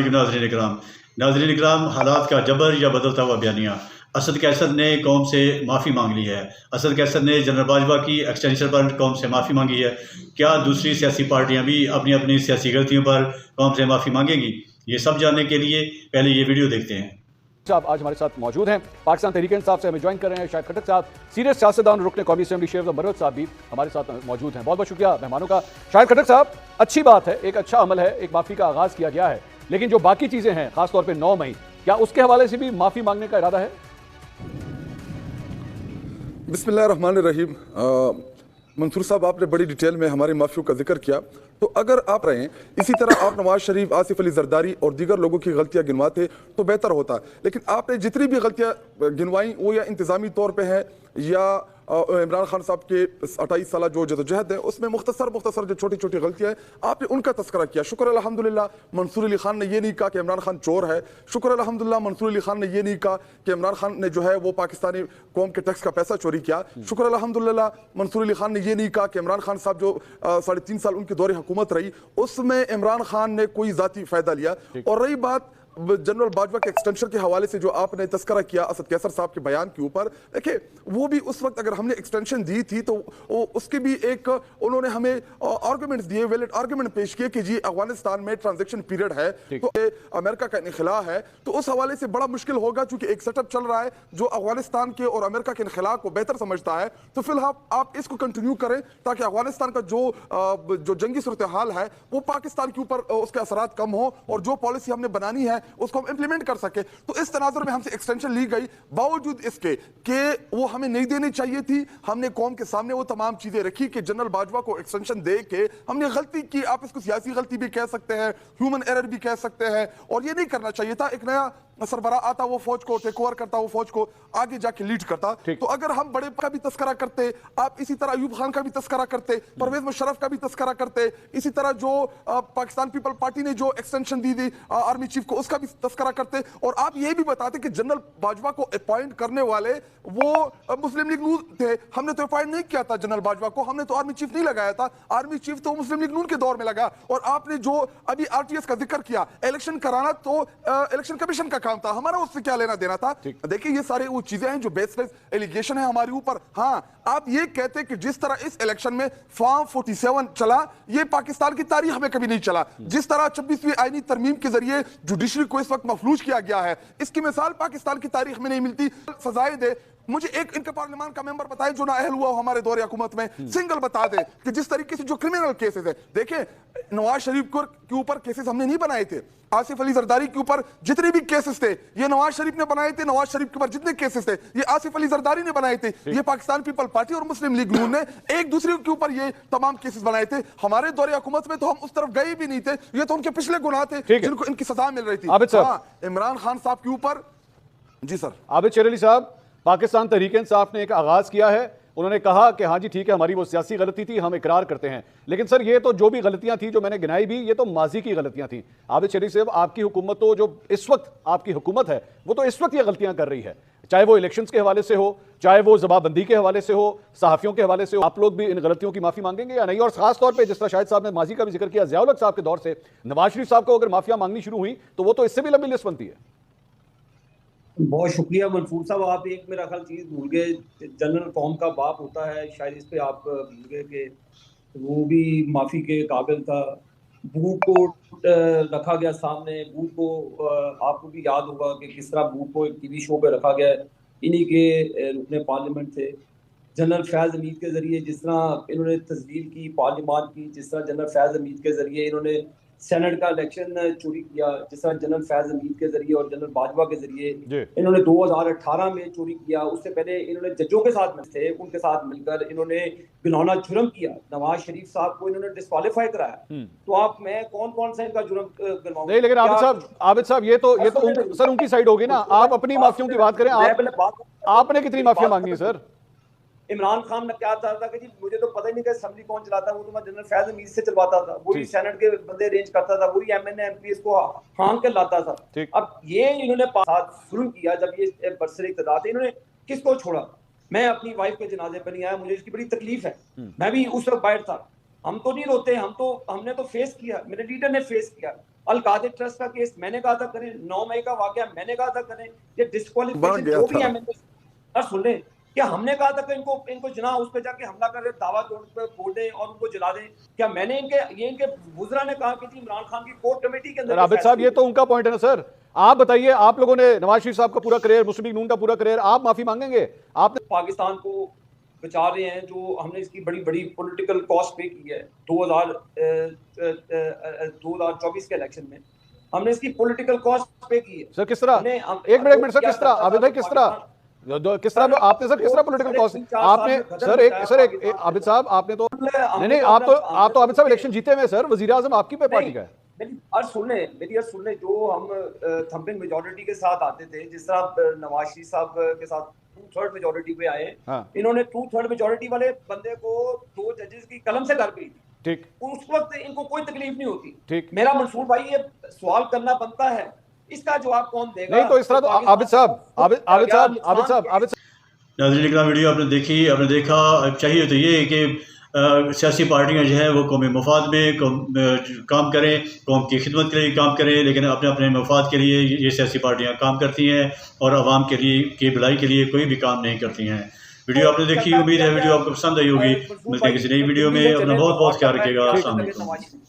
नाज़रीन इकराम, हालात का जबर या बदलता हुआ बयानिया। असद कैसर ने कौम से माफ़ी मांग ली है। असद कैसर ने जनरल बाजवा की एक्सटेंशन पर कौम से माफ़ी मांगी है। क्या दूसरी सियासी पार्टियां भी अपनी अपनी सियासी गलतियों पर कौम से माफ़ी मांगेंगी? ये सब जानने के लिए पहले ये वीडियो देखते हैं। साहब आज हमारे साथ मौजूद हैं। पाकिस्तान तहरीक इंसाफ से हमें ज्वाइन कर रहे हैं शाहिद खट्टक साहब, सीनियर सियासतदान रुकन कौमी असेंबली शेर मरवत साहब भी हमारे साथ मौजूद हैं। बहुत बहुत शुक्रिया मेहमानों का। शाहिद खट्टक साहब, अच्छी बात है, एक अच्छा अमल है, एक माफ़ी का आगाज़ किया गया है, लेकिन जो बाकी चीज़ें हैं खासतौर पर 9 मई, क्या उसके हवाले से भी माफ़ी मांगने का इरादा है? बिस्मिल्लाहिर्रहमानिर्रहीम। मंसूर साहब, आपने बड़ी डिटेल में हमारी माफ़ियों का जिक्र किया, तो अगर आप रहें इसी तरह आप नवाज शरीफ, आसिफ अली जरदारी और दीगर लोगों की गलतियां गिनवाते तो बेहतर होता। लेकिन आपने जितनी भी गलतियां गिनवाई वो या इंतज़ामी तौर पे है या इमरान खान साहब के 28 साल जो जदोजहद है उसमें मुख्तसर जो छोटी छोटी गलतियां हैं आपने उनका तस्करा किया। शुक्र अल्हम्दुलिल्लाह मंसूर अली खान ने ये नहीं कहा कि इमरान खान चोर है। शुक्र अल्हम्दुलिल्लाह मंसूर अली खान ने ये नहीं कहा कि इमरान खान ने जो है वो पाकिस्तानी कौम के टैक्स का पैसा चोरी किया। शुक्र अल्हम्दुलिल्लाह मंसूर अली खान ने ये नहीं कहा कि इमरान खान साहब जो 3.5 साल उनके दौरे हुकूमत रही उसमें इमरान खान ने कोई जाती फायदा लिया। और रही बात जनरल बाजवा के एक्सटेंशन के हवाले से जो आपने तस्करा किया असद कैसर साहब के बयान के ऊपर, देखिए वो भी उस वक्त अगर हमने एक्सटेंशन दी थी तो उसके भी एक उन्होंने हमें आर्गुमेंट्स दिए, वैलिड आर्गुमेंट पेश किए कि जी अफगानिस्तान में ट्रांजैक्शन पीरियड है तो अमेरिका का इनखला है, तो उस हवाले से बड़ा मुश्किल होगा चूंकि एक सेटअप चल रहा है जो अफगानिस्तान के और अमेरिका के इनखला को बेहतर समझता है। तो फिलहाल आप इसको कंटिन्यू करें ताकि अफगानिस्तान का जो जंगी सूरत हाल है वो पाकिस्तान के ऊपर उसके असरात कम हो और जो पॉलिसी हमने बनानी है उसको हम इंप्लीमेंट कर सके। तो इस तनाजुर में हमसे एक्सटेंशन ली गई, बावजूद इसके कि वो हमें नहीं देनी चाहिए थी। हमने कौम के सामने वो तमाम चीजें रखी कि जनरल बाजवा को एक्सटेंशन दे के हमने गलती की। आप इसको सियासी गलती भी कह सकते हैं, ह्यूमन एरर भी कह सकते हैं, और ये नहीं करना चाहिए था। एक नया सरबरा आता, वो फौज को टेक ओवर करता, वो फौज को आगे जाके लीड करता। तो अगर हम बड़े का भी तस्करा करते, आप इसी तरह अयूब खान का भी तस्करा करते, परवेज मुशर्रफ का भी तस्करा करते, इसी तरह जो पाकिस्तान पीपल पार्टी ने जो एक्सटेंशन दी थी आर्मी चीफ को उसका भी तस्करा करते, और आप ये भी बताते कि जनरल बाजवा को अपॉइंट करने वाले वो मुस्लिम लीग नून थे। हमने तो अपॉइंट नहीं किया था जनरल बाजवा को, हमने तो आर्मी चीफ नहीं लगाया था। आर्मी चीफ तो मुस्लिम लीग नून के दौर में लगा। और आपने जो अभी आरटीएस का जिक्र किया, इलेक्शन कराना तो इलेक्शन कमीशन का काम था, हमारा उससे क्या लेना देना था। देखिए ये सारे वो चीजें हैं जो बेसलेस एलिगेशन है हमारे ऊपर। हाँ, आप ये कहते कि जिस तरह इस इलेक्शन में फॉर्म 47 चला, ये पाकिस्तान की तारीख में कभी नहीं चला। जिस तरह 26वीं आईनी तरमीम के जरिए जुडिशरी को इस वक्त मफलूज किया गया है, इसकी मिसाल पाकिस्तान की तारीख में नहीं मिलती। सजाएं दे, मुझे एक इनके पार्लियामान का मेंबर बताए जो नाअहल हुआ हमारे दौरे हुकूमत में, सिंगल बता दे कि जिस तरीके से जो क्रिमिनल केसेस है। देखें, नवाज शरीफ के ऊपर केसेस हमने नहीं बनाए थे, आसिफ अली जरदारी के ऊपर जितने भी केसेस थे ये नवाज शरीफ ने बनाए थे, नवाज शरीफ के ऊपर जितने केसेस थे ये आसिफ अली जरदारी ने बनाए थे। ये पाकिस्तान पीपल पार्टी और मुस्लिम लीग नून ने एक दूसरे के ऊपर ये तमाम केसेस बनाए थे। हमारे दौरे हुकूमत में तो हम उस तरफ गए भी नहीं थे, ये तो उनके पिछले गुनाह थे जिनको इनकी सजा मिल रही थी। हाँ, इमरान खान साहब के ऊपर जी सर। आबिद शेर अली साहब, पाकिस्तान तहरीक इंसाफ ने एक आगाज किया है, उन्होंने कहा कि हाँ जी ठीक है हमारी वो सियासी गलती थी, हम इकरार करते हैं, लेकिन सर ये तो जो भी गलतियां थी जो मैंने गिनाई भी, ये तो माजी की गलतियां थी। आबिद शरीफ साहब, आपकी हुकूमत तो जो इस वक्त आपकी हुकूमत है वो तो इस वक्त ये गलतियां कर रही है, चाहे वो इलेक्शंस के हवाले से हो, चाहे वो जमाबंदी के हवाले से हो, सहाफियों के हवाले से हो। आप लोग भी इन गलतियों की माफी मांगेंगे या नहीं? और खास तौर पर जिस तरह शाहिद साहब ने माजी का भी जिक्र किया, ज़िया-उल-हक साहब के दौर से नवाज शरीफ साहब को अगर माफिया मांगनी शुरू हुई तो वो तो इससे भी लंबी लिस्ट बनती है। बहुत शुक्रिया मंसूर साहब, आप एक मेरा ख्याल चीज़ भूल गए, जनरल कौम का बाप होता है, शायद इस पे आप भूल गए कि वो भी माफ़ी के काबिल था। बूट को रखा गया सामने, बूट को आपको भी याद होगा कि किस तरह बूट को एक टीवी शो पे रखा गया, इन्हीं के रुकने पार्लियामेंट थे। जनरल फैज़ हमीद के ज़रिए जिस तरह इन्होंने तस्वीर की पार्लियामान की, जिस तरह जनरल फैज़ हमीद के ज़रिए इन्होंने सेनेट का इलेक्शन चोरी किया, जिस तरह जनरल फैज़ हमीद के जरिए और जनरल बाजवा के जरिए इन्होंने 2018 में चोरी किया। उससे पहले इन्होंने जजों के साथ थे, उनके साथ मिलकर इन्होंने घिनौना जुर्म किया, नवाज शरीफ साहब को इन्होंने डिस्क्वालीफाई कराया। तो आप मैं कौन कौन सा इनका जुर्म गिनवाऊं? नहीं, लेकिन आबिद साहब ये तो सर उनकी साइड होगी ना, आप अपनी माफियों की बात करें। आपने कितनी माफिया मांगी सर? इमरान खान ने क्या चाहता कि जी मुझे तो पता ही नहीं कि असेंबली कौन चलाता, वो तो मैं जनरल फैज़ हमीद से चलवाता था, वही सेनेट के बंदे अरेंज करता था, वही एमएनए एमपीएस को हां के लाता था। अब ये इन्होंने जुल्म किया जब ये बरसर इक़्तिदार थे, इन्होंने किसको छोड़ा? मैं अपनी वाइफ के जनाजे पर नहीं आया, मुझे इसकी बड़ी तकलीफ है, मैं भी उस वक्त बाहर था। हम तो नहीं रोते, हमने तो फेस किया, मेरे लीडर ने फेस किया। अल कादिर ट्रस्ट का केस मैंने कहा था करें, 9 मई का वाकया मैंने कहा था करें, ये डिस्क्वालिफिकेशन गया जो भी था। है मैंने सुन ले, क्या हमने कहा था कि इनको जना उस पे जाके हमला कर दावा तोड़ दें और उनको जला दें? क्या मैंने इनके वुज़रा ने कहा कि जी इमरान खान की कोर कमेटी के अंदर आबिद साहब, ये तो उनका पॉइंट है ना सर। आप बताइए, आप लोगों ने नवाज शरीफ साहब का पूरा करियर, मुस्लिम लीग नून का पूरा करियर, आप माफी मांगेंगे? आपने पाकिस्तान को बचा रहे हैं, जो हमने इसकी बड़ी बड़ी पॉलिटिकल कॉस्ट पे की है 2024 के इलेक्शन में, हमने इसकी पॉलिटिकल कॉस्ट पे की है सर किस तरह? एक मिनट सर, किस तरह आबिद भाई, किस तरह किस तरह आपने सर किस तरह पॉलिटिकल कॉस्ट आपने सर एक आबिद साहब आपने तो नहीं आप तो आबिद साहब इलेक्शन जीते हुए सर, वजीर आजम आपकी पे पार्टी का है। मेरी अर्ज सुन ले, जो हम थंपिंग मेजॉरिटी के साथ आते थे, जिस तरह नवाज शरीफ साहब के साथ 2/3 मेजॉरिटी पे आए, हाँ। इन्होंने 2/3 मेजॉरिटी वाले बंदे को 2 जजेस की कलम से कर गई, ठीक, उस वक्त इनको कोई तकलीफ नहीं होती। ठीक। मेरा मंसूर भाई ये सवाल करना बनता है, इसका जवाब कौन देगा? नहीं तो इस तरह तो आबिद साहब नाज़रीन इकराम, वीडियो आपने देखी, आपने देखा। चाहिए तो ये कि सियासी पार्टियां जो है वो कौमी मफाद में काम करें, कौम की खिदमत के लिए काम करें, लेकिन अपने अपने मफाद के लिए ये सियासी पार्टियां काम करती हैं और आवाम के लिए की भलाई के लिए कोई भी काम नहीं करती हैं। वीडियो आपने देखी, उम्मीद है वीडियो आपको पसंद आई होगी। मिलते हैं किसी नई वीडियो में। अपना बहुत बहुत ख्याल रखिएगा। अस्सलाम वालेकुम।